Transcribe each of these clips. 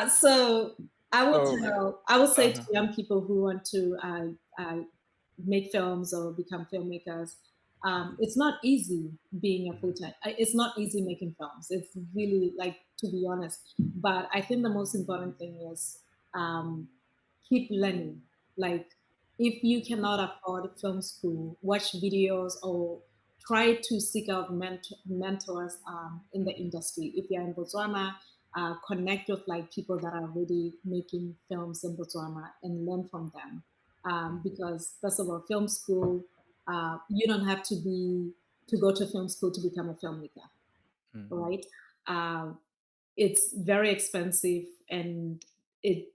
So So, I will say to uh-huh. young people who want to make films or become filmmakers, it's not easy being a full Mhm. time. It's not easy making films. It's really like, to be honest. But I think the most important thing is um, keep learning. Like, if you cannot afford film school, watch videos or try to seek out mentors in the industry. If you're in Botswana, connect with like people that are already making films in Botswana and learn from them. Because first of all, film school, you don't have to go to film school to become a filmmaker, Mhm. right? Uh, it's very expensive, and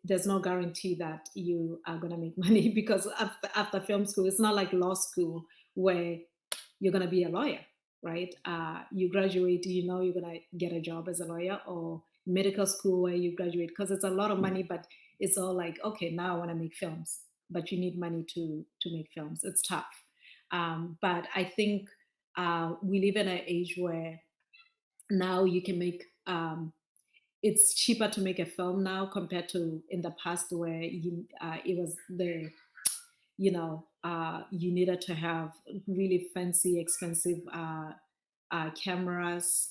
there's no guarantee that you are going to make money because after film school, it's not like law school where you're going to be a lawyer, right? You graduate, you know you're going to get a job as a lawyer, or medical school where you graduate, because it's a lot of money, but it's all like, okay, now I want to make films, but you need money to make films. It's tough. But I think we live in an age where now you can make it's cheaper to make a film now compared to in the past where it was you needed to have really fancy expensive cameras,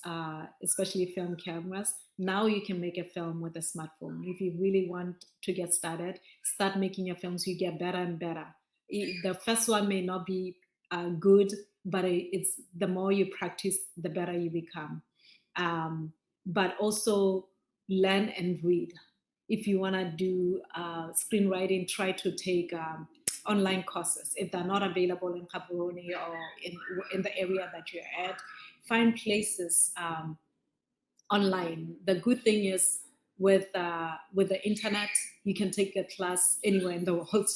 especially film cameras. Now you can make a film with a smartphone. If you really want to get started, start making your films. You get better and better. The first one may not be good, but it's the more you practice, the better you become. um, but also learn and read. If you want to do screenwriting, try to take online courses. If they're not available in Gaborone or in the area that you're at, find places online. The good thing is with the internet, you can take a class anywhere in the world,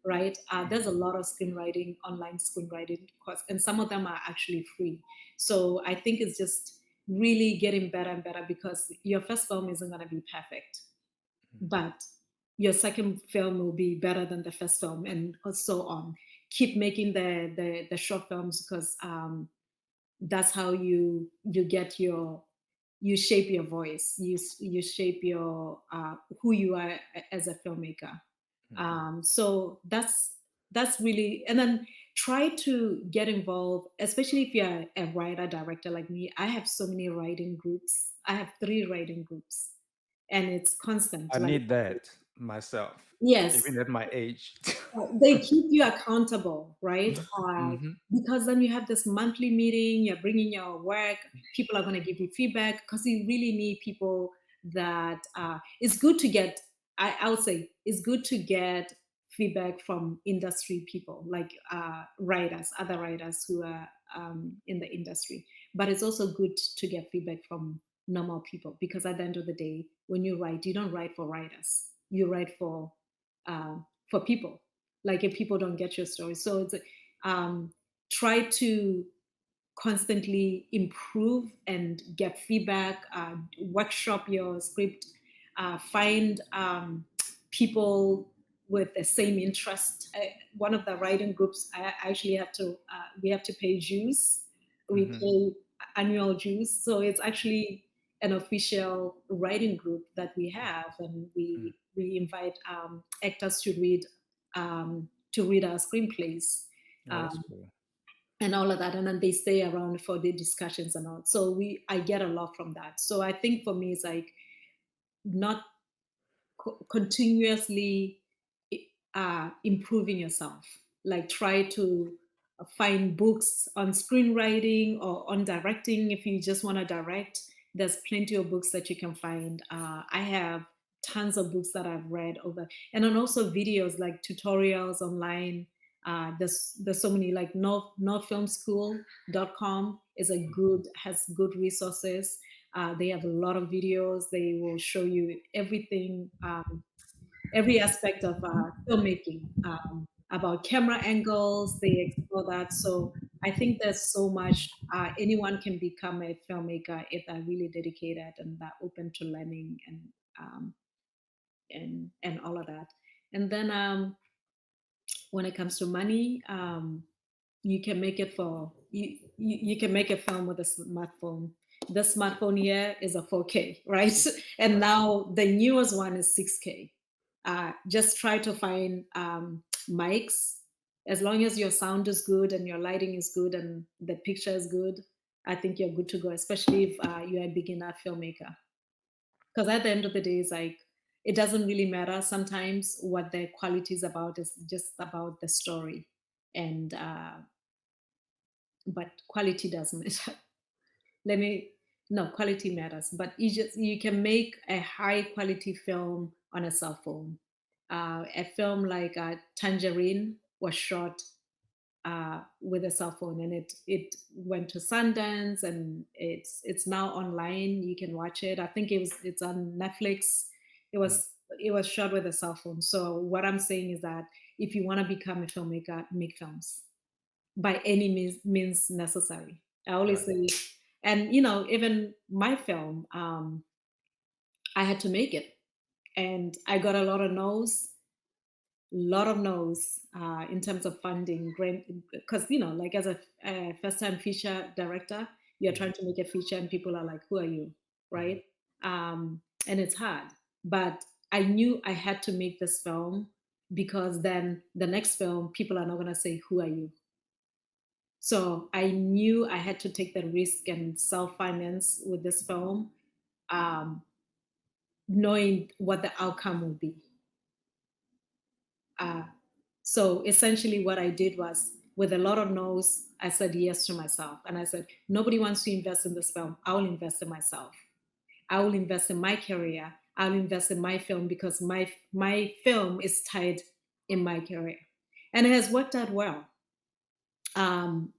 right? There's a Mhm. lot of screenwriting, online screenwriting courses, and some of them are actually free. So I think it's just really getting better and better, because your first film isn't going to be perfect, but your second film will be better than the first film, and so on. Keep making the short films, because that's how you get your you shape your voice, you shape your who you are as a filmmaker. Mhm. So that's really, and then try to get involved, especially if you're a writer director like me. I have so many writing groups. I have 3 writing groups, and it's constant. I Like, need that myself, yes, even at my age. they keep you accountable, right? Mhm. Because then you have this monthly meeting, you're bringing your work, people are going to give you feedback, because you really need people that it's good to get, I would say, it's good to get feedback from industry people, like writers, other writers who are in the industry. But it's also good to get feedback from normal people, because at the end of the day, when you write, you don't write for writers, you write for people, like if people don't get your story. So it's try to constantly improve and get feedback, workshop your script, find people with the same interest. One of the writing groups, I actually have to we have to pay dues. We Mhm. pay annual dues, so it's actually an official writing group that we have, and Mhm. we invite actors to read our screenplays. Oh, that's Um, cool. and all of that, and then they stay around for the discussions and all. So I get a lot from that. So I think for me, it's like not continuously improving yourself. Like, try to find books on screenwriting or on directing. If you just want to direct, there's plenty of books that you can find. I have tons of books that I've read over, and then also videos like tutorials online. There's so many, like nordfilmschool.com is a good has good resources. They have a lot of videos. They will show you everything, every aspect of filmmaking, about camera angles. They explore that. So I think there's so much. Anyone can become a filmmaker if they're really dedicated and they're open to learning, um, and all of that. And then when it comes to money, you can make it for you can make a film with a smartphone. The smartphone here is a 4K, right? And Right. now the newest one is 6K. Just try to find mics. As long as your sound is good and your lighting is good and the picture is good, I think you're good to go, especially if you're a beginner filmmaker. Because at the end of the day, it's like it doesn't really matter sometimes what the quality is about. It's just about the story, and but quality doesn't matter. Let me No, quality matters, but you can make a high quality film on a cell phone. A film like Tangerine was shot with a cell phone, and it went to Sundance, and it's now online. You can watch it. I think it's on Netflix. It Mm. was it was shot with a cell phone. So what I'm saying is that if you want to become a filmmaker, make films by any means necessary. I always Right. say, and even my film, I had to make it, and I got a lot of no's in terms of funding, because like as a first-time feature director, you're Mhm. trying to make a feature, and people are like, "Who are you?" Mhm. Right? And it's hard, but I knew I had to make this film because then the next film, people are not going to say, "Who are you?" So I knew I had to take the risk and self finance with this film, um, knowing what the outcome would be. Uh, so essentially, what I did was, with a lot of no's, I said yes to myself. And I said, nobody wants to invest in this film. I will invest in myself. I will invest in my career. I'll invest in my film because my film is tied in my career. And it has worked out well.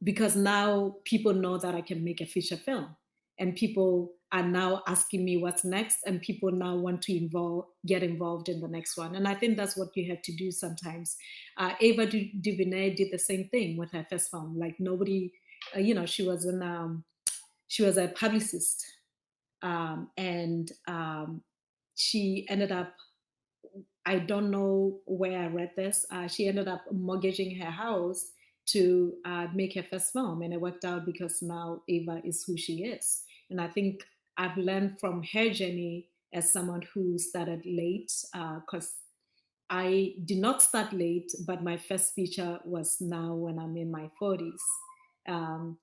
Because now people know that I can make a feature film, and people are now asking me what's next, and people now want to get involved in the next one. And I think that's what you have to do sometimes. Ava DuVernay did the same thing with her first film. Like nobody, she was a publicist, and she ended up, I don't know where I read this. She ended up mortgaging her house to make her first film, and it worked out because now Ava is who she is. And I think I've learned from her journey as someone who started late, because I did not start late, but my first feature was now when I'm in my 40s. Um,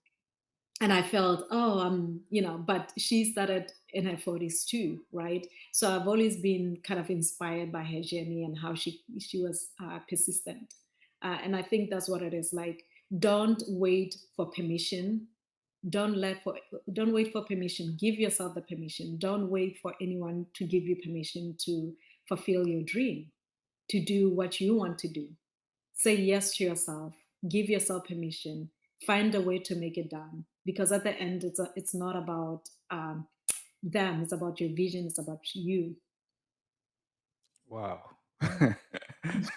and I felt, oh, but she started in her 40s too, right? So I've always been kind of inspired by her journey and how she was persistent. And I think that's what it is like. Don't wait for permission. Don't let for don't wait for permission. Give yourself the permission. Don't wait for anyone to give you permission to fulfill your dream, to do what you want to do. Say yes to yourself. Give yourself permission. Find a way to make it done. Because at the end, it's not about them. It's about your vision. It's about you. Wow.